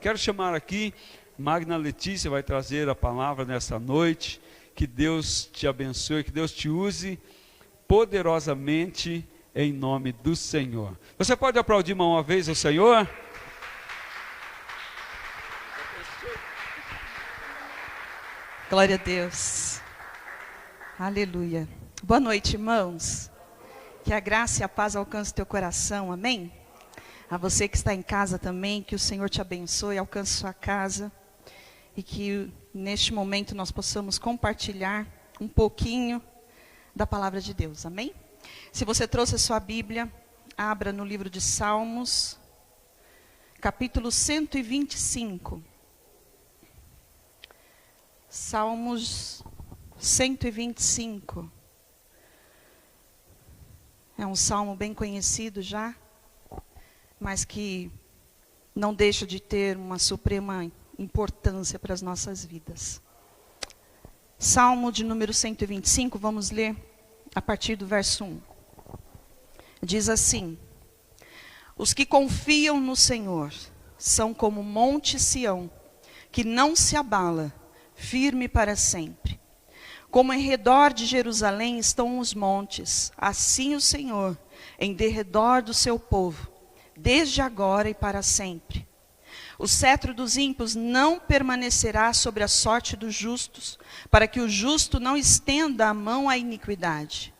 Quero chamar aqui, Magna Letícia vai trazer a palavra nessa noite. Que Deus te abençoe, que Deus te use poderosamente em nome do Senhor. Você pode aplaudir uma vez o Senhor? Glória a Deus. Aleluia. Boa noite, irmãos. Que a graça e a paz alcance teu coração, amém? A você que está em casa também, que o Senhor te abençoe, alcance sua casa. E que neste momento nós possamos compartilhar um pouquinho da palavra de Deus, amém? Se você trouxe a sua Bíblia, abra no livro de Salmos, capítulo 125. Salmos 125. É um salmo bem conhecido já, mas que não deixa de ter uma suprema importância para as nossas vidas. Salmo de número 125, vamos ler a partir do verso 1. Diz assim: os que confiam no Senhor são como o monte Sião, que não se abala, firme para sempre. Como em redor de Jerusalém estão os montes, assim o Senhor em derredor do seu povo, desde agora e para sempre. O cetro dos ímpios não permanecerá sobre a sorte dos justos, para que o justo não estenda a mão à iniquidade.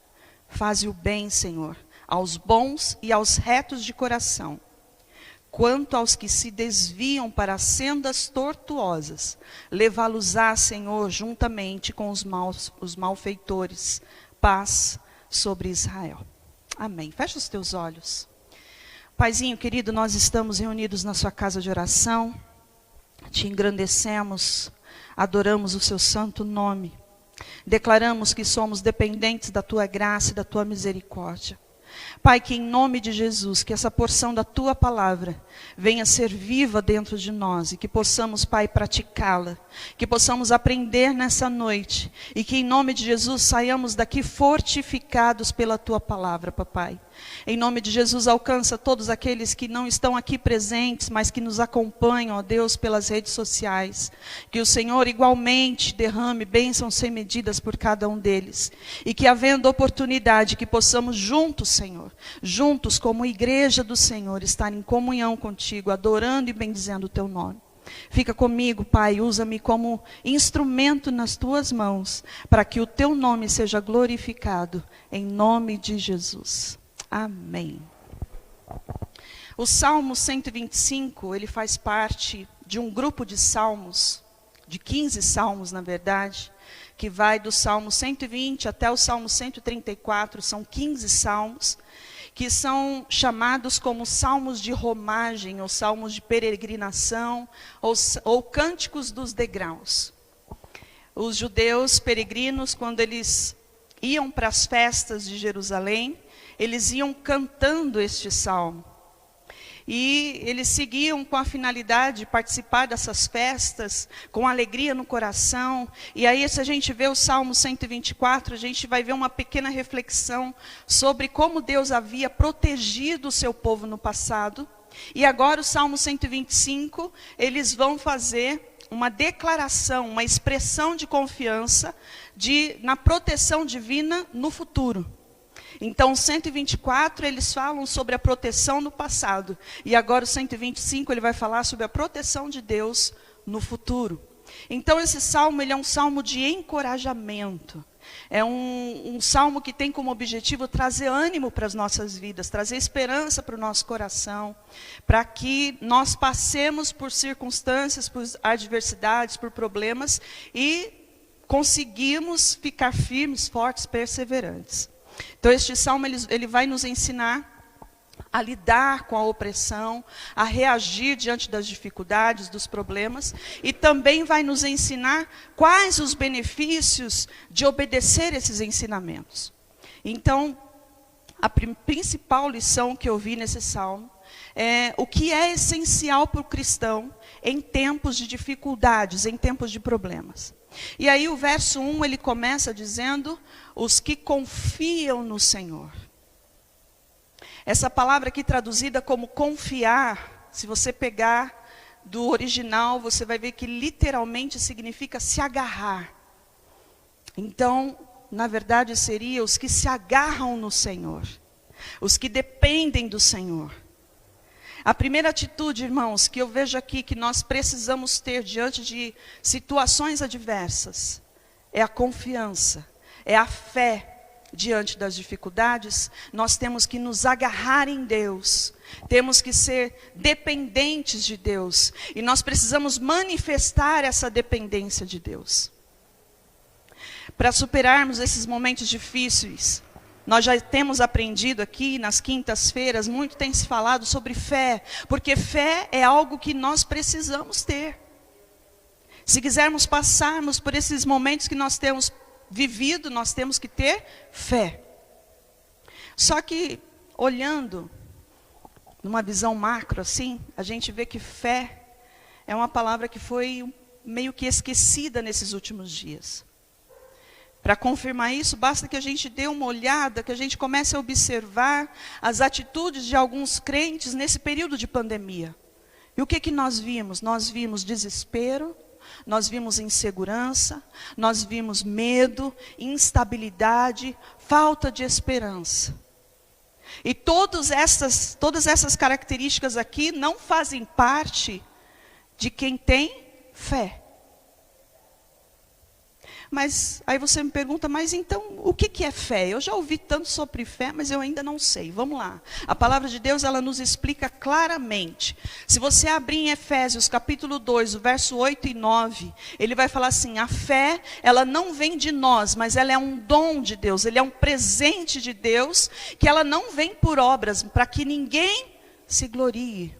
Faze o bem, Senhor, aos bons e aos retos de coração. Quanto aos que se desviam para sendas tortuosas, levá-los-á, Senhor, juntamente com os malfeitores. Paz sobre Israel. Amém. Fecha os teus olhos. Paizinho querido, nós estamos reunidos na sua casa de oração, te engrandecemos, adoramos o seu santo nome, declaramos que somos dependentes da tua graça e da tua misericórdia. Pai, que em nome de Jesus, que essa porção da tua palavra venha ser viva dentro de nós e que possamos, Pai, praticá-la, que possamos aprender nessa noite e que em nome de Jesus saiamos daqui fortificados pela tua palavra, papai. Em nome de Jesus, alcança todos aqueles que não estão aqui presentes, mas que nos acompanham, ó Deus, pelas redes sociais. Que o Senhor igualmente derrame bênçãos sem medidas por cada um deles. E que, havendo oportunidade, que possamos juntos, Senhor, juntos como igreja do Senhor, estar em comunhão contigo, adorando e bendizendo o teu nome. Fica comigo, Pai, usa-me como instrumento nas tuas mãos, para que o teu nome seja glorificado, em nome de Jesus. Amém. O Salmo 125, ele faz parte de um grupo de salmos, de 15 salmos na verdade, que vai do Salmo 120 até o Salmo 134, são 15 salmos, que são chamados como salmos de romagem, ou salmos de peregrinação, ou cânticos dos degraus. Os judeus peregrinos, quando eles iam para as festas de Jerusalém, eles iam cantando este salmo. E eles seguiam com a finalidade de participar dessas festas, com alegria no coração. E aí, se a gente vê o Salmo 124, a gente vai ver uma pequena reflexão sobre como Deus havia protegido o seu povo no passado. E agora o Salmo 125, eles vão fazer uma declaração, uma expressão de confiança na proteção divina no futuro. Então, o 124, eles falam sobre a proteção no passado. E agora o 125, ele vai falar sobre a proteção de Deus no futuro. Então, esse salmo, ele é um salmo de encorajamento. É um salmo que tem como objetivo trazer ânimo para as nossas vidas, trazer esperança para o nosso coração, para que nós passemos por circunstâncias, por adversidades, por problemas e conseguimos ficar firmes, fortes, perseverantes. Então este salmo ele vai nos ensinar a lidar com a opressão, a reagir diante das dificuldades, dos problemas, e também vai nos ensinar quais os benefícios de obedecer esses ensinamentos. Então, a principal lição que eu vi nesse salmo é o que é essencial para o cristão em tempos de dificuldades, em tempos de problemas. E aí o verso 1, ele começa dizendo, os que confiam no Senhor. Essa palavra aqui traduzida como confiar, se você pegar do original, você vai ver que literalmente significa se agarrar. Então, na verdade, seria os que se agarram no Senhor, os que dependem do Senhor. A primeira atitude, irmãos, que eu vejo aqui que nós precisamos ter diante de situações adversas, é a confiança, é a fé diante das dificuldades. Nós temos que nos agarrar em Deus, temos que ser dependentes de Deus, e nós precisamos manifestar essa dependência de Deus. Para superarmos esses momentos difíceis, nós já temos aprendido aqui nas quintas-feiras, muito tem se falado sobre fé, porque fé é algo que nós precisamos ter. Se quisermos passarmos por esses momentos que nós temos vivido, nós temos que ter fé. Só que, olhando numa visão macro assim, a gente vê que fé é uma palavra que foi meio que esquecida nesses últimos dias. Para confirmar isso, basta que a gente dê uma olhada, que a gente comece a observar as atitudes de alguns crentes nesse período de pandemia. E o que nós vimos? Nós vimos desespero, nós vimos insegurança, nós vimos medo, instabilidade, falta de esperança. E todas essas características aqui não fazem parte de quem tem fé. Mas aí você me pergunta, mas então o que é fé? Eu já ouvi tanto sobre fé, mas eu ainda não sei. Vamos lá. A palavra de Deus, ela nos explica claramente. Se você abrir em Efésios capítulo 2, o verso 8 e 9, ele vai falar assim: a fé, ela não vem de nós, mas ela é um dom de Deus, ele é um presente de Deus, que ela não vem por obras, para que ninguém se glorie.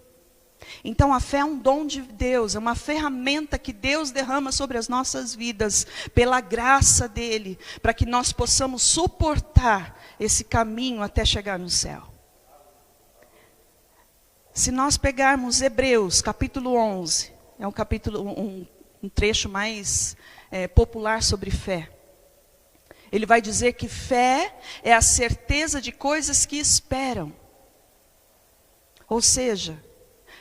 Então a fé é um dom de Deus, é uma ferramenta que Deus derrama sobre as nossas vidas, pela graça dEle, para que nós possamos suportar esse caminho até chegar no céu. Se nós pegarmos Hebreus capítulo 11, é um capítulo, um trecho mais popular sobre fé. Ele vai dizer que fé é a certeza de coisas que esperam. Ou seja,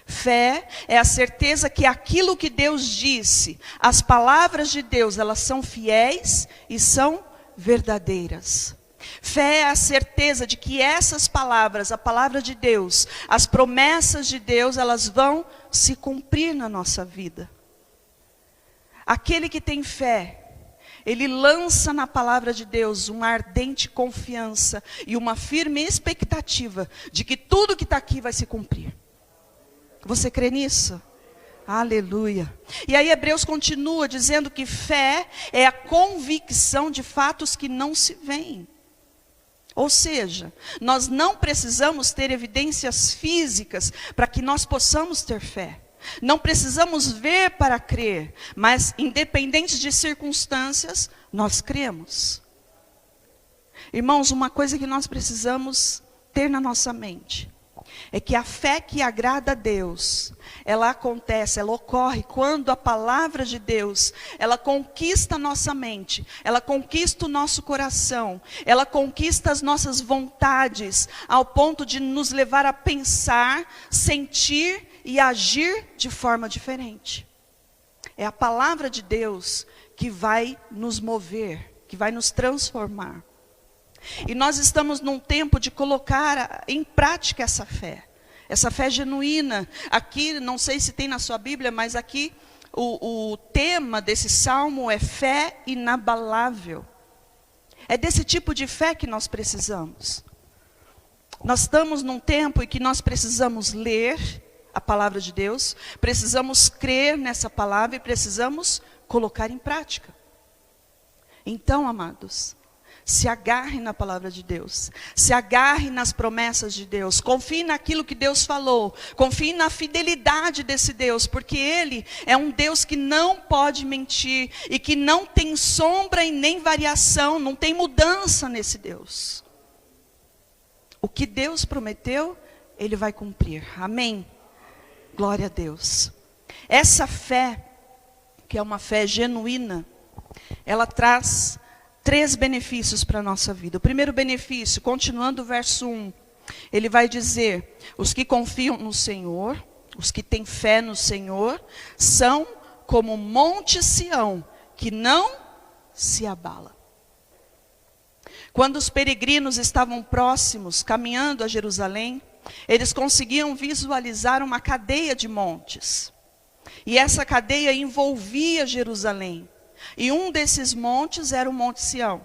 fé é a certeza que aquilo que Deus disse, as palavras de Deus, elas são fiéis e são verdadeiras. Fé é a certeza de que essas palavras, a palavra de Deus, as promessas de Deus, elas vão se cumprir na nossa vida. Aquele que tem fé, ele lança na palavra de Deus uma ardente confiança e uma firme expectativa de que tudo que está aqui vai se cumprir. Você crê nisso? Aleluia. E aí Hebreus continua dizendo que fé é a convicção de fatos que não se veem. Ou seja, nós não precisamos ter evidências físicas para que nós possamos ter fé. Não precisamos ver para crer, mas independente de circunstâncias, nós cremos. Irmãos, uma coisa que nós precisamos ter na nossa mente é que a fé que agrada a Deus, ela acontece, ela ocorre quando a palavra de Deus, ela conquista a nossa mente, ela conquista o nosso coração, ela conquista as nossas vontades, ao ponto de nos levar a pensar, sentir e agir de forma diferente. É a palavra de Deus que vai nos mover, que vai nos transformar. E nós estamos num tempo de colocar em prática essa fé genuína. Aqui, não sei se tem na sua Bíblia, mas aqui o tema desse salmo é fé inabalável. É desse tipo de fé que nós precisamos. Nós estamos num tempo em que nós precisamos ler a palavra de Deus, precisamos crer nessa palavra e precisamos colocar em prática. Então, amados, se agarre na palavra de Deus, se agarre nas promessas de Deus, confie naquilo que Deus falou, confie na fidelidade desse Deus, porque Ele é um Deus que não pode mentir, e que não tem sombra e nem variação, não tem mudança nesse Deus. O que Deus prometeu, Ele vai cumprir, amém? Glória a Deus. Essa fé, que é uma fé genuína, ela traz 3 benefícios para a nossa vida. O primeiro benefício, continuando o verso 1, ele vai dizer: os que confiam no Senhor, Os que têm fé no Senhor são como o monte Sião, que não se abala. Quando os peregrinos estavam próximos, caminhando a Jerusalém, eles conseguiam visualizar uma cadeia de montes. E essa cadeia envolvia Jerusalém. E um desses montes era o Monte Sião.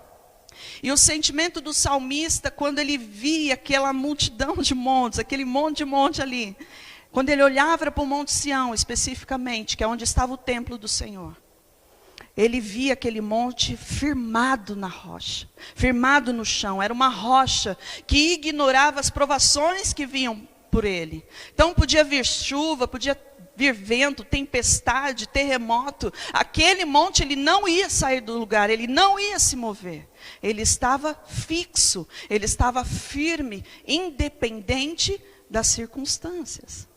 E o sentimento do salmista, quando ele via aquela multidão de montes, aquele monte de monte ali, quando ele olhava para o Monte Sião especificamente, que é onde estava o templo do Senhor, ele via aquele monte firmado na rocha, firmado no chão. Era uma rocha que ignorava as provações que vinham por ele. Então podia vir chuva, podia vir vento, tempestade, terremoto. Aquele monte, ele não ia sair do lugar, ele não ia se mover. Ele estava fixo, ele estava firme, independente das circunstâncias.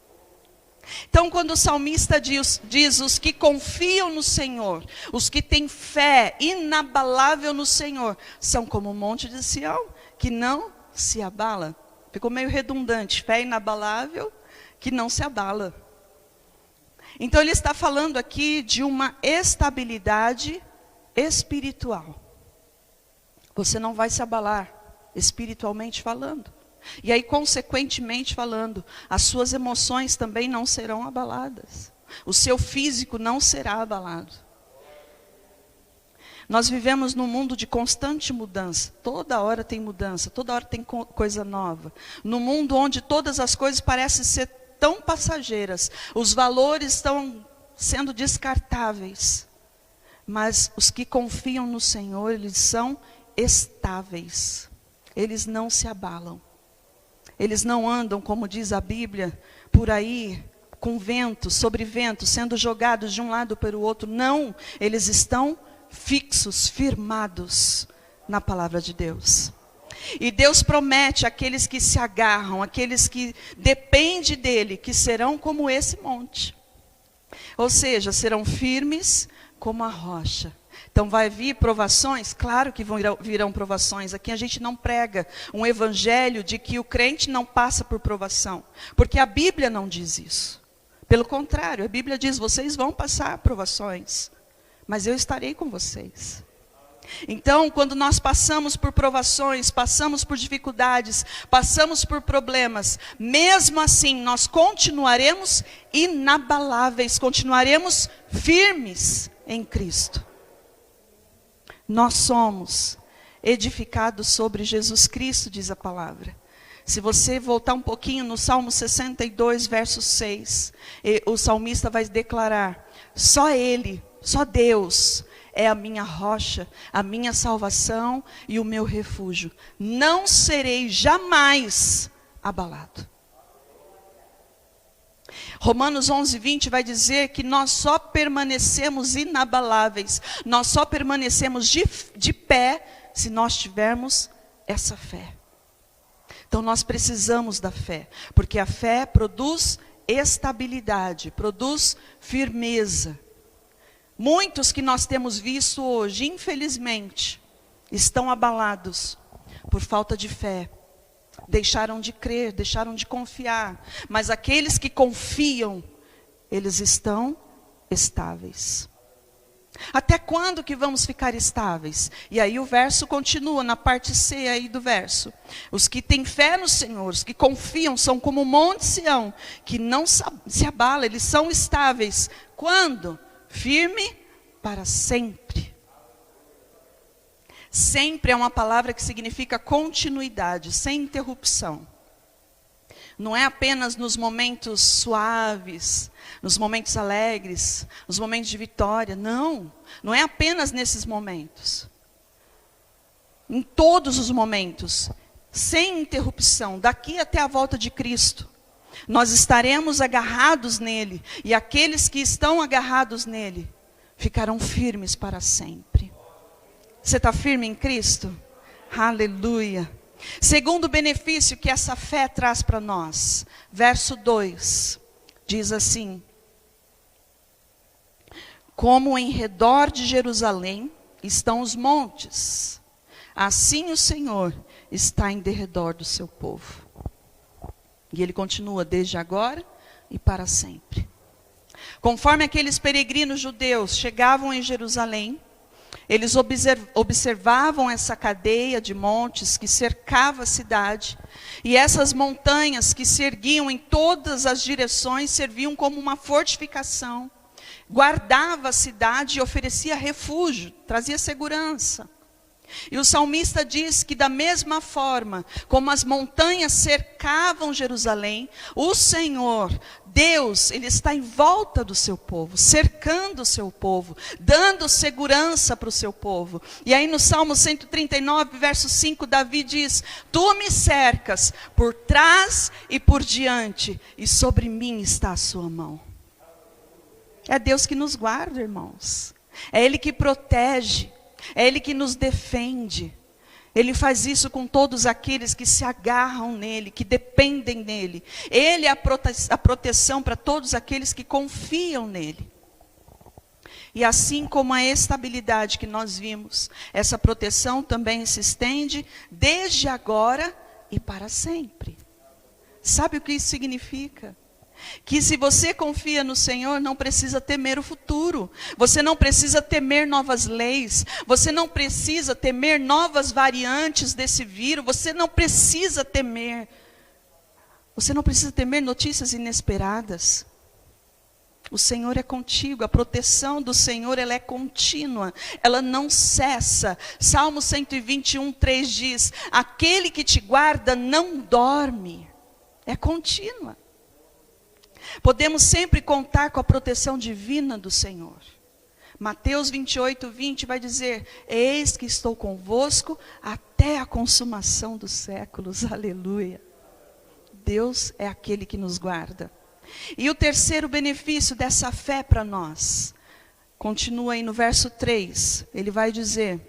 Então, quando o salmista diz os que confiam no Senhor, os que têm fé inabalável no Senhor, são como o monte de Sião, que não se abala. Ficou meio redundante, fé inabalável, que não se abala. Então, ele está falando aqui de uma estabilidade espiritual. Você não vai se abalar, espiritualmente falando. E aí, consequentemente falando, as suas emoções também não serão abaladas. O seu físico não será abalado. Nós vivemos num mundo de constante mudança. Toda hora tem mudança, toda hora tem coisa nova. Num mundo onde todas as coisas parecem ser tão passageiras. Os valores estão sendo descartáveis. Mas os que confiam no Senhor, eles são estáveis. Eles não se abalam. Eles não andam, como diz a Bíblia, por aí, com vento, sobre vento, sendo jogados de um lado para o outro. Não, eles estão fixos, firmados na palavra de Deus. E Deus promete àqueles que se agarram, àqueles que dependem dEle, que serão como esse monte. Ou seja, serão firmes como a rocha. Então vai vir provações? Claro que virão provações. Aqui a gente não prega um evangelho de que o crente não passa por provação. Porque a Bíblia não diz isso. Pelo contrário, a Bíblia diz, vocês vão passar provações, mas eu estarei com vocês. Então, quando nós passamos por provações, passamos por dificuldades, passamos por problemas, mesmo assim nós continuaremos inabaláveis, continuaremos firmes em Cristo. Nós somos edificados sobre Jesus Cristo, diz a palavra. Se você voltar um pouquinho no Salmo 62, verso 6, o salmista vai declarar, só Ele, só Deus é a minha rocha, a minha salvação e o meu refúgio. Não serei jamais abalado. Romanos 11, 20 vai dizer que nós só permanecemos inabaláveis, nós só permanecemos de pé se nós tivermos essa fé. Então nós precisamos da fé, porque a fé produz estabilidade, produz firmeza. Muitos que nós temos visto hoje, infelizmente, estão abalados por falta de fé. Deixaram de crer, deixaram de confiar. Mas aqueles que confiam, eles estão estáveis. Até quando que vamos ficar estáveis? E aí o verso continua, na parte C aí do verso. Os que têm fé no Senhor, os que confiam, são como o monte Sião, que não se abala, eles são estáveis. Quando? Firme para sempre. Sempre é uma palavra que significa continuidade, sem interrupção. Não é apenas nos momentos suaves, nos momentos alegres, nos momentos de vitória. Não, não é apenas nesses momentos. Em todos os momentos, sem interrupção, daqui até a volta de Cristo, nós estaremos agarrados nele. E aqueles que estão agarrados nele, ficarão firmes para sempre. Você está firme em Cristo? Aleluia. Segundo benefício que essa fé traz para nós. Verso 2. Diz assim. Como em redor de Jerusalém estão os montes, assim o Senhor está em derredor do seu povo. E ele continua, desde agora e para sempre. Conforme aqueles peregrinos judeus chegavam em Jerusalém, eles observavam essa cadeia de montes que cercava a cidade, e essas montanhas que se erguiam em todas as direções serviam como uma fortificação, guardava a cidade e oferecia refúgio, trazia segurança. E o salmista diz que da mesma forma como as montanhas cercavam Jerusalém, o Senhor, Deus, Ele está em volta do seu povo, cercando o seu povo, dando segurança para o seu povo. E aí no Salmo 139, verso 5, Davi diz: Tu me cercas por trás e por diante, e sobre mim está a sua mão. É Deus que nos guarda, irmãos. É Ele que protege. É Ele que nos defende. Ele faz isso com todos aqueles que se agarram nele, que dependem dele. Ele é a proteção para todos aqueles que confiam nele. E assim como a estabilidade que nós vimos, essa proteção também se estende desde agora e para sempre. Sabe o que isso significa? Que se você confia no Senhor, não precisa temer o futuro. Você não precisa temer novas leis. Você não precisa temer novas variantes desse vírus. Você não precisa temer. Você não precisa temer notícias inesperadas. O Senhor é contigo. A proteção do Senhor, ela é contínua. Ela não cessa. Salmo 121, 3 diz: aquele que te guarda não dorme. É contínua. Podemos sempre contar com a proteção divina do Senhor. Mateus 28, 20 vai dizer: eis que estou convosco até a consumação dos séculos. Aleluia. Deus é aquele que nos guarda. E o terceiro benefício dessa fé para nós, continua aí no verso 3, ele vai dizer: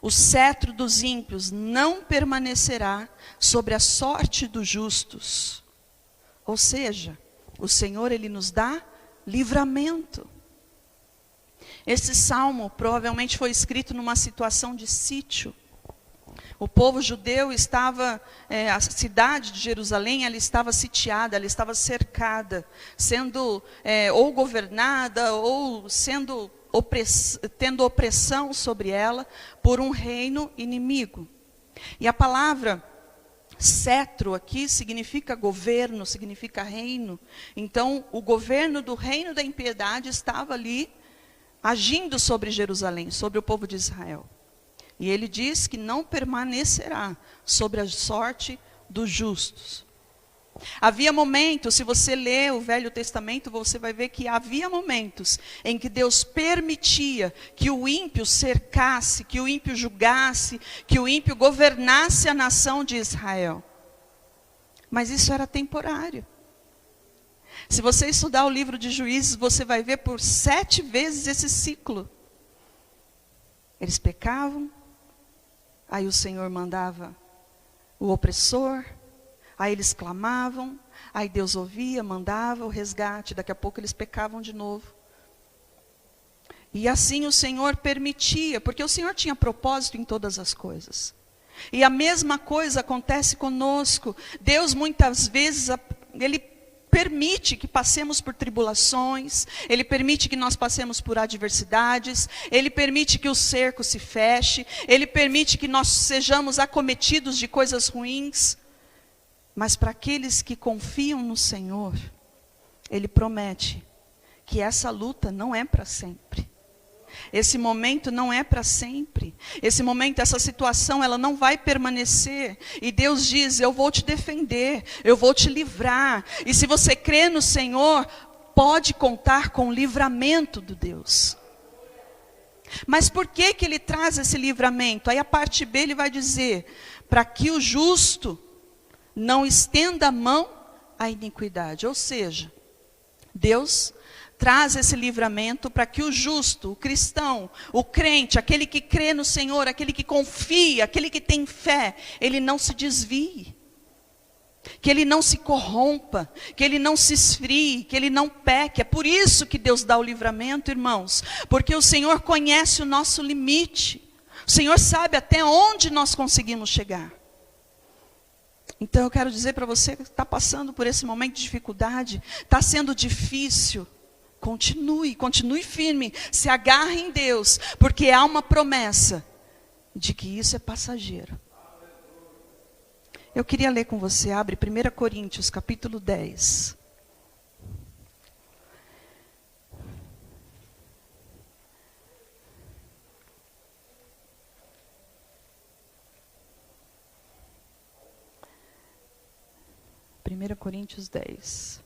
o cetro dos ímpios não permanecerá sobre a sorte dos justos. Ou seja, o Senhor, Ele nos dá livramento. Esse salmo provavelmente foi escrito numa situação de sítio. O povo judeu estava, a cidade de Jerusalém, ela estava sitiada, ela estava cercada, sendo ou governada ou tendo opressão sobre ela por um reino inimigo. E a palavra cetro aqui significa governo, significa reino. Então, o governo do reino da impiedade estava ali, agindo sobre Jerusalém, sobre o povo de Israel. E ele diz que não permanecerá sobre a sorte dos justos. Havia momentos, se você ler o Velho Testamento, você vai ver que havia momentos em que Deus permitia que o ímpio cercasse, que o ímpio julgasse, que o ímpio governasse a nação de Israel. Mas isso era temporário. Se você estudar o livro de Juízes, você vai ver por 7 vezes esse ciclo. Eles pecavam, aí o Senhor mandava o opressor, aí eles clamavam, aí Deus ouvia, mandava o resgate, daqui a pouco eles pecavam de novo. E assim o Senhor permitia, porque o Senhor tinha propósito em todas as coisas. E a mesma coisa acontece conosco. Deus muitas vezes, Ele permite que passemos por tribulações, Ele permite que nós passemos por adversidades, Ele permite que o cerco se feche, Ele permite que nós sejamos acometidos de coisas ruins. Mas para aqueles que confiam no Senhor, Ele promete que essa luta não é para sempre. Esse momento não é para sempre. Esse momento, essa situação, ela não vai permanecer. E Deus diz: eu vou te defender, eu vou te livrar. E se você crê no Senhor, pode contar com o livramento de Deus. Mas por que que Ele traz esse livramento? Aí a parte B ele vai dizer: para que o justo não estenda a mão à iniquidade. Ou seja, Deus traz esse livramento para que o justo, o cristão, o crente, aquele que crê no Senhor, aquele que confia, aquele que tem fé, ele não se desvie, que ele não se corrompa, que ele não se esfrie, que ele não peque. É por isso que Deus dá o livramento, irmãos, porque o Senhor conhece o nosso limite, o Senhor sabe até onde nós conseguimos chegar. Então eu quero dizer para você que está passando por esse momento de dificuldade, está sendo difícil, continue firme, se agarre em Deus, porque há uma promessa de que isso é passageiro. Eu queria ler com você, abre 1 Coríntios, capítulo 10. Primeira Coríntios 10.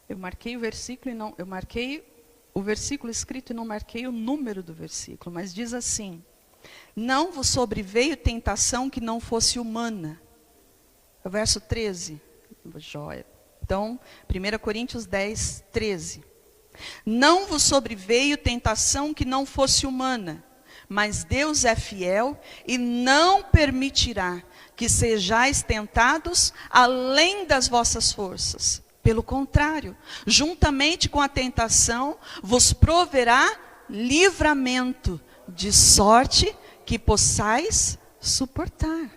Eu marquei o versículo e não, eu marquei o versículo escrito e não marquei o número do versículo, mas diz assim: não vos sobreveio tentação que não fosse humana. O verso 13. Joia. Então, 1 Coríntios 10, 13. Não vos sobreveio tentação que não fosse humana, mas Deus é fiel e não permitirá que sejais tentados além das vossas forças. Pelo contrário, juntamente com a tentação, vos proverá livramento, de sorte que possais suportar.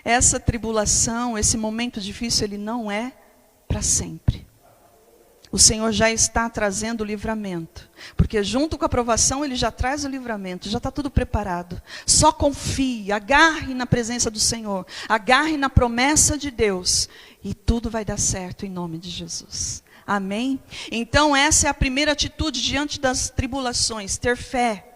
Essa tribulação, esse momento difícil, ele não é para sempre. O Senhor já está trazendo o livramento, porque junto com a aprovação Ele já traz o livramento, já está tudo preparado. Só confie, agarre na presença do Senhor, agarre na promessa de Deus, e tudo vai dar certo em nome de Jesus. Amém? Então essa é a primeira atitude diante das tribulações, ter fé.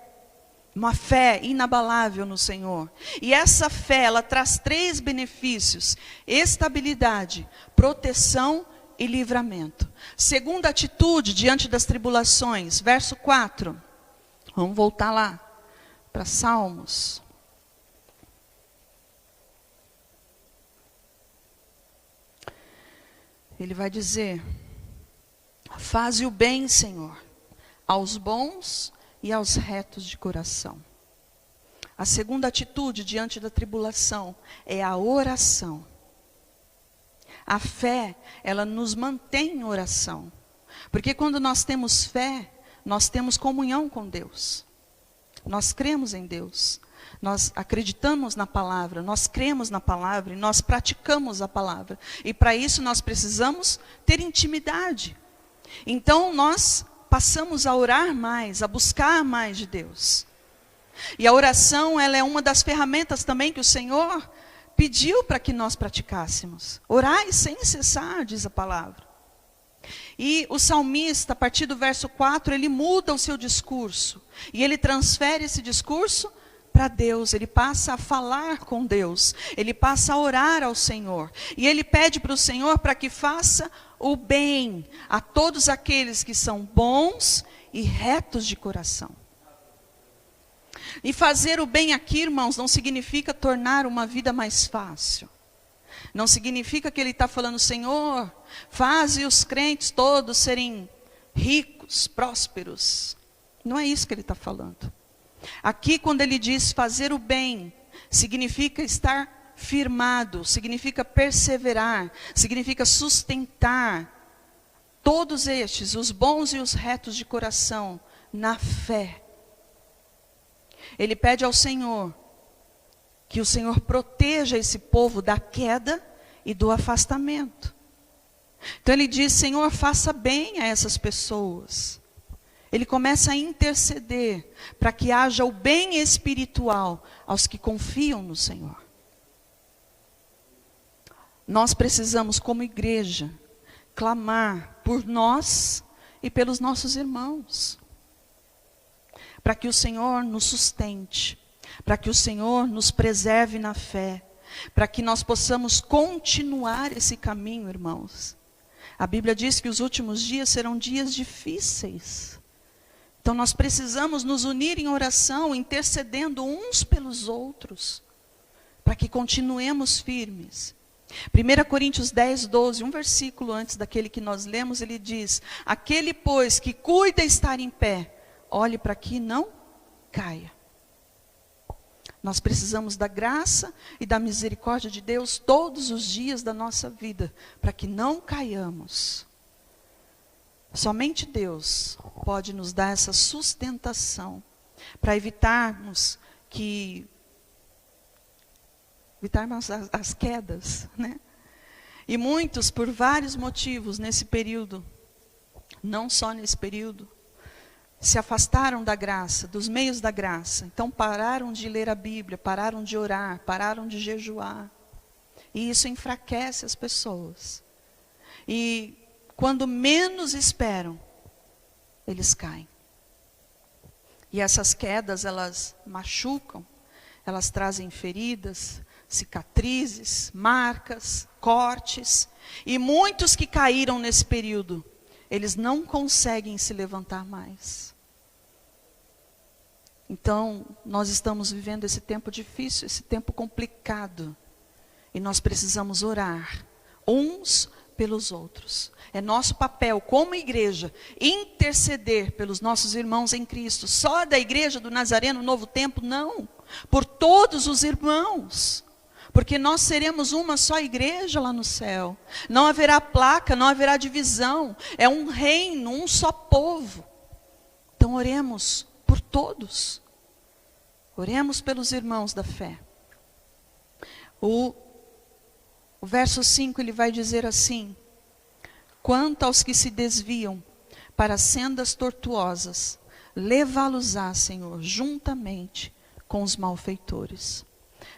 Uma fé inabalável no Senhor. E essa fé, ela traz 3 benefícios: estabilidade, proteção e livramento. Segunda atitude diante das tribulações, verso 4. Vamos voltar lá para Salmos. Ele vai dizer: faze o bem, Senhor, aos bons e aos retos de coração. A segunda atitude diante da tribulação é a oração. A fé, ela nos mantém em oração. Porque quando nós temos fé, nós temos comunhão com Deus. Nós cremos em Deus. Nós acreditamos na palavra, nós cremos na palavra e nós praticamos a palavra. E para isso nós precisamos ter intimidade. Então nós passamos a orar mais, a buscar mais de Deus. E a oração, ela é uma das ferramentas também que o Senhor pediu para que nós praticássemos. Orai sem cessar, diz a palavra. E o salmista, a partir do verso 4, ele muda o seu discurso. E ele transfere esse discurso para Deus. Ele passa a falar com Deus. Ele passa a orar ao Senhor. E ele pede para o Senhor para que faça o bem a todos aqueles que são bons e retos de coração. E fazer o bem aqui, irmãos, não significa tornar uma vida mais fácil. Não significa que ele está falando: Senhor, faze os crentes todos serem ricos, prósperos. Não é isso que ele está falando. Aqui, quando ele diz fazer o bem, significa estar firmado, significa perseverar, significa sustentar todos estes, os bons e os retos de coração, na fé. Ele pede ao Senhor que o Senhor proteja esse povo da queda e do afastamento. Então ele diz: Senhor, faça bem a essas pessoas. Ele começa a interceder para que haja o bem espiritual aos que confiam no Senhor. Nós precisamos, como igreja, clamar por nós e pelos nossos irmãos, para que o Senhor nos sustente, para que o Senhor nos preserve na fé, para que nós possamos continuar esse caminho, irmãos. A Bíblia diz que os últimos dias serão dias difíceis. Então nós precisamos nos unir em oração, intercedendo uns pelos outros, para que continuemos firmes. 1 Coríntios 10, 12, um versículo antes daquele que nós lemos, ele diz: aquele, pois, que cuida estar em pé, olhe para que não caia. Nós precisamos da graça e da misericórdia de Deus todos os dias da nossa vida, para que não caiamos. Somente Deus pode nos dar essa sustentação para evitarmos as quedas, né? E muitos, por vários motivos nesse período, não só nesse período, se afastaram da graça, dos meios da graça. Então pararam de ler a Bíblia, pararam de orar, pararam de jejuar. E isso enfraquece as pessoas. E quando menos esperam, eles caem. E essas quedas, elas machucam, elas trazem feridas, cicatrizes, marcas, cortes. E muitos que caíram nesse período, eles não conseguem se levantar mais. Então, nós estamos vivendo esse tempo difícil, esse tempo complicado. E nós precisamos orar uns pelos outros. É nosso papel como igreja interceder pelos nossos irmãos em Cristo. Só da igreja do Nazareno Novo Tempo, não. Por todos os irmãos. Porque nós seremos uma só igreja lá no céu. Não haverá placa, não haverá divisão. É um reino, um só povo. Então oremos por todos. Oremos pelos irmãos da fé. O verso 5 ele vai dizer assim: quanto aos que se desviam para sendas tortuosas, levá-los-á, Senhor, juntamente com os malfeitores.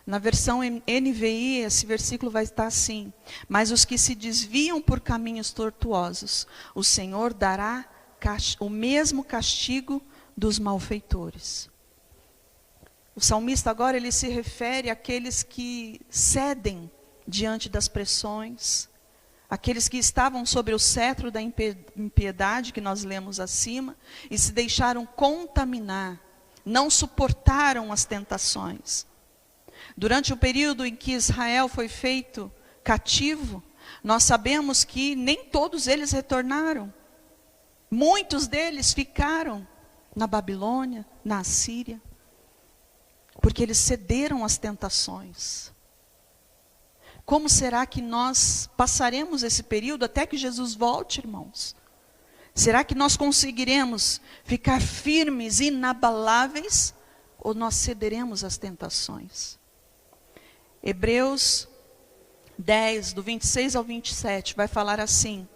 Na versão NVI, esse versículo vai estar assim: mas os que se desviam por caminhos tortuosos, o Senhor dará o mesmo castigo dos malfeitores. O salmista agora ele se refere àqueles que cedem diante das pressões, aqueles que estavam sobre o cetro da impiedade que nós lemos acima e se deixaram contaminar, não suportaram as tentações. Durante o período em que Israel foi feito cativo, nós sabemos que nem todos eles retornaram. Muitos deles ficaram na Babilônia, na Assíria, porque eles cederam às tentações. Como será que nós passaremos esse período até que Jesus volte, irmãos? Será que nós conseguiremos ficar firmes, inabaláveis, ou nós cederemos às tentações? Hebreus 10, do 26 ao 27, vai falar assim: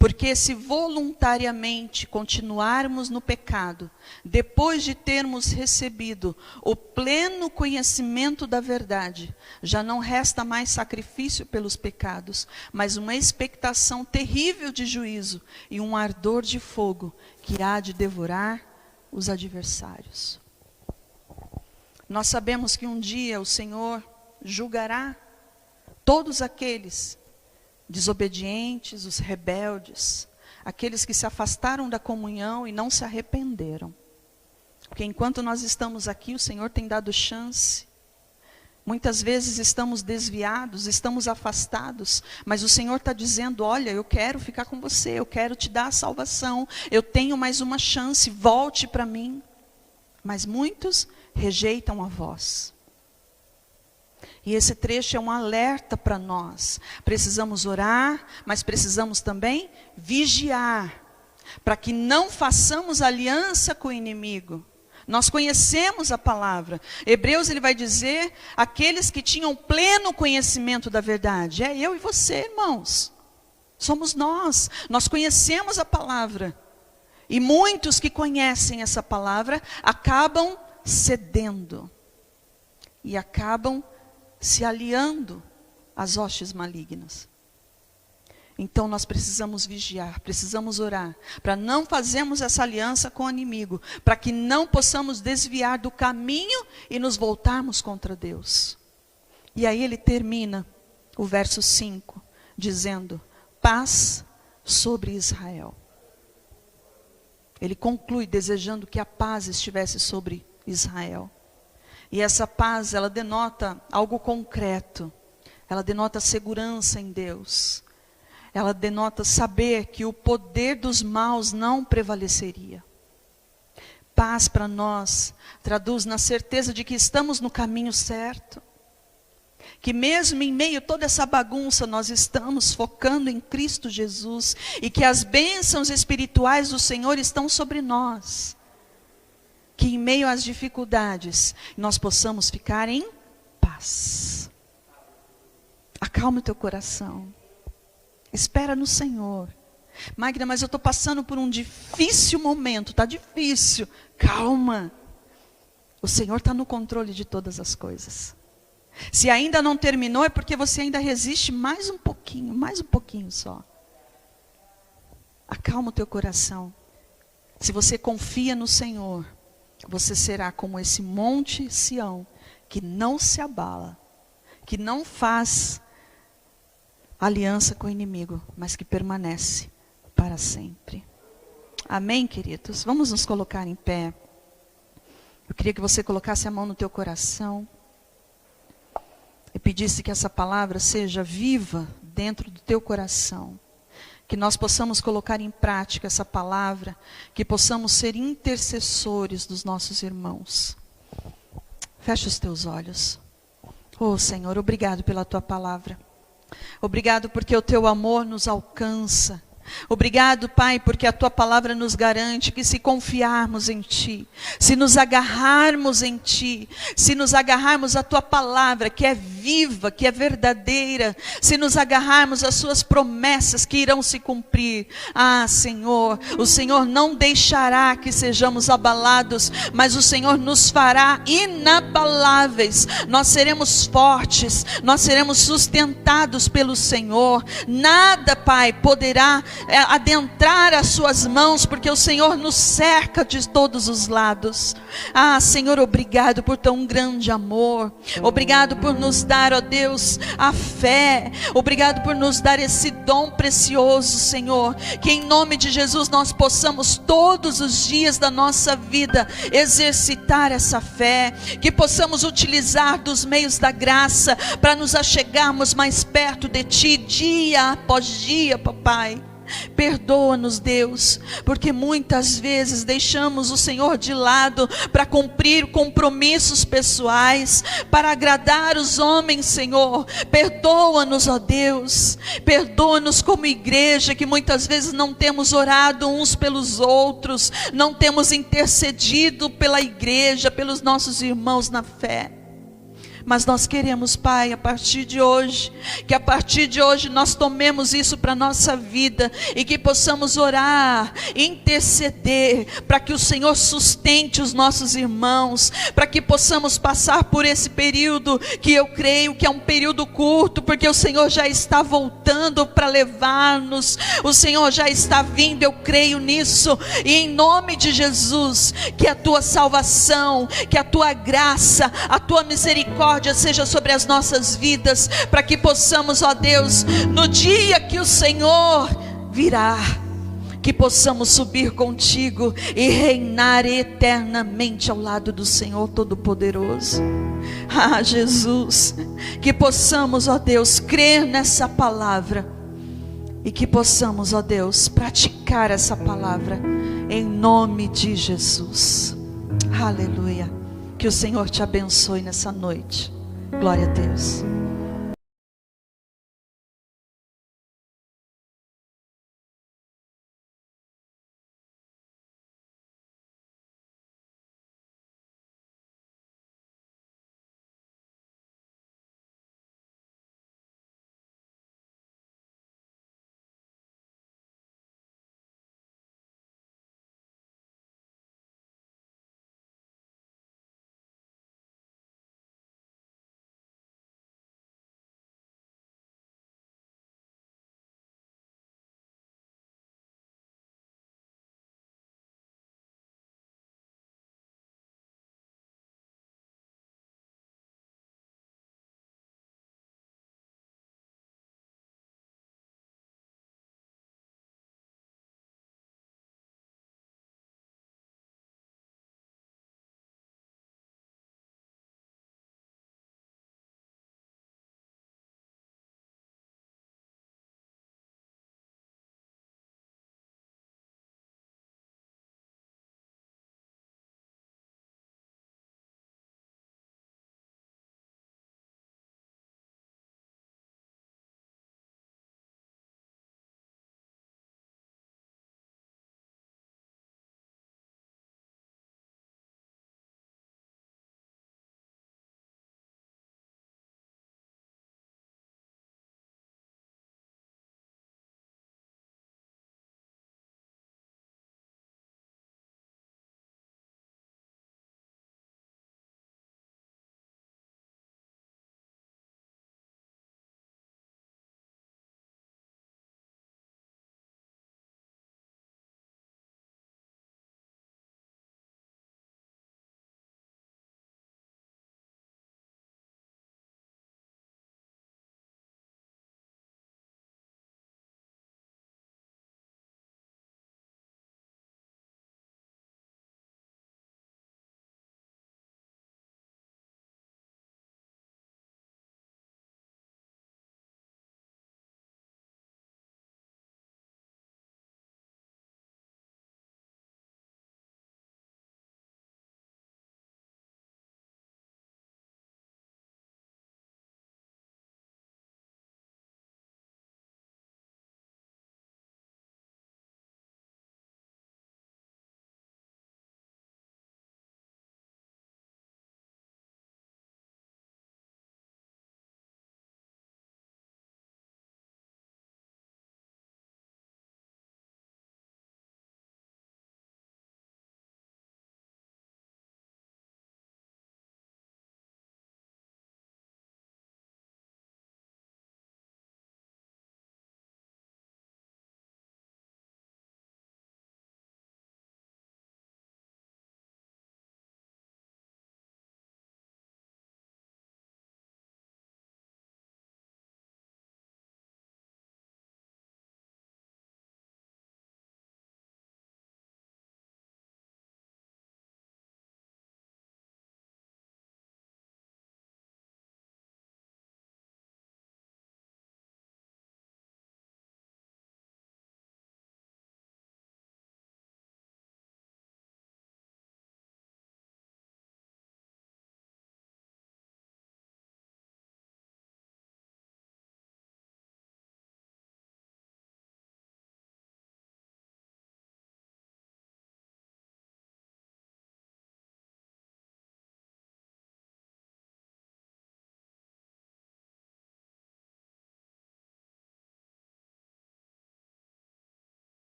porque se voluntariamente continuarmos no pecado, depois de termos recebido o pleno conhecimento da verdade, já não resta mais sacrifício pelos pecados, mas uma expectação terrível de juízo e um ardor de fogo que há de devorar os adversários. Nós sabemos que um dia o Senhor julgará todos aqueles desobedientes, os rebeldes, aqueles que se afastaram da comunhão e não se arrependeram. Porque enquanto nós estamos aqui, o Senhor tem dado chance. Muitas vezes estamos desviados, estamos afastados, mas o Senhor está dizendo: olha, eu quero ficar com você, eu quero te dar a salvação, eu tenho mais uma chance, volte para mim. Mas muitos rejeitam a voz. E esse trecho é um alerta para nós. Precisamos orar, mas precisamos também vigiar, para que não façamos aliança com o inimigo. Nós conhecemos a palavra. Hebreus ele vai dizer, aqueles que tinham pleno conhecimento da verdade. É eu e você, irmãos. Somos nós. Nós conhecemos a palavra. E muitos que conhecem essa palavra acabam cedendo. E acabam se aliando às hostes malignas. Então nós precisamos vigiar, precisamos orar, para não fazermos essa aliança com o inimigo, para que não possamos desviar do caminho e nos voltarmos contra Deus. E aí ele termina o verso 5, dizendo: paz sobre Israel. Ele conclui desejando que a paz estivesse sobre Israel. E essa paz, ela denota algo concreto. Ela denota segurança em Deus. Ela denota saber que o poder dos maus não prevaleceria. Paz para nós traduz na certeza de que estamos no caminho certo. Que mesmo em meio a toda essa bagunça, nós estamos focando em Cristo Jesus. E que as bênçãos espirituais do Senhor estão sobre nós. Que em meio às dificuldades, nós possamos ficar em paz. Acalma o teu coração. Espera no Senhor. Magna, mas eu estou passando por um difícil momento. Está difícil. Calma. O Senhor está no controle de todas as coisas. Se ainda não terminou, é porque você ainda resiste mais um pouquinho só. Acalma o teu coração. Se você confia no Senhor, você será como esse monte Sião, que não se abala, que não faz aliança com o inimigo, mas que permanece para sempre. Amém, queridos? Vamos nos colocar em pé. Eu queria que você colocasse a mão no teu coração e pedisse que essa palavra seja viva dentro do teu coração. Que nós possamos colocar em prática essa palavra, que possamos ser intercessores dos nossos irmãos. Fecha os teus olhos. Oh Senhor, obrigado pela tua palavra. Obrigado porque o teu amor nos alcança. Obrigado, Pai, porque a tua palavra nos garante que se confiarmos em ti, se nos agarrarmos em ti, se nos agarrarmos à tua palavra, que é viva, que é verdadeira, se nos agarrarmos às suas promessas que irão se cumprir. Ah, Senhor, o Senhor não deixará que sejamos abalados, mas o Senhor nos fará inabaláveis. Nós seremos fortes, nós seremos sustentados pelo Senhor. Nada, Pai, poderá adentrar as suas mãos, porque o Senhor nos cerca de todos os lados. Ah, Senhor, obrigado por tão grande amor. Obrigado por nos dar, ó Deus, a fé. Obrigado por nos dar esse dom precioso, Senhor. Que em nome de Jesus nós possamos todos os dias da nossa vida exercitar essa fé. Que possamos utilizar dos meios da graça para nos achegarmos mais perto de Ti, dia após dia, papai. Perdoa-nos, Deus, porque muitas vezes deixamos o Senhor de lado para cumprir compromissos pessoais, para agradar os homens, Senhor. Perdoa-nos, ó Deus, perdoa-nos como igreja, que muitas vezes não temos orado uns pelos outros, não temos intercedido pela igreja, pelos nossos irmãos na fé. Mas nós queremos, Pai, a partir de hoje, que a partir de hoje nós tomemos isso para a nossa vida e que possamos orar, interceder, para que o Senhor sustente os nossos irmãos, para que possamos passar por esse período, que eu creio que é um período curto, porque o Senhor já está voltando para levar-nos, o Senhor já está vindo, eu creio nisso, e em nome de Jesus, que a Tua salvação, que a Tua graça, a Tua misericórdia seja sobre as nossas vidas, para que possamos, ó Deus, no dia que o Senhor virá, que possamos subir contigo e reinar eternamente ao lado do Senhor Todo-Poderoso. Ah, Jesus, que possamos, ó Deus, crer nessa palavra e que possamos, ó Deus, praticar essa palavra em nome de Jesus. Aleluia. Que o Senhor te abençoe nessa noite. Glória a Deus.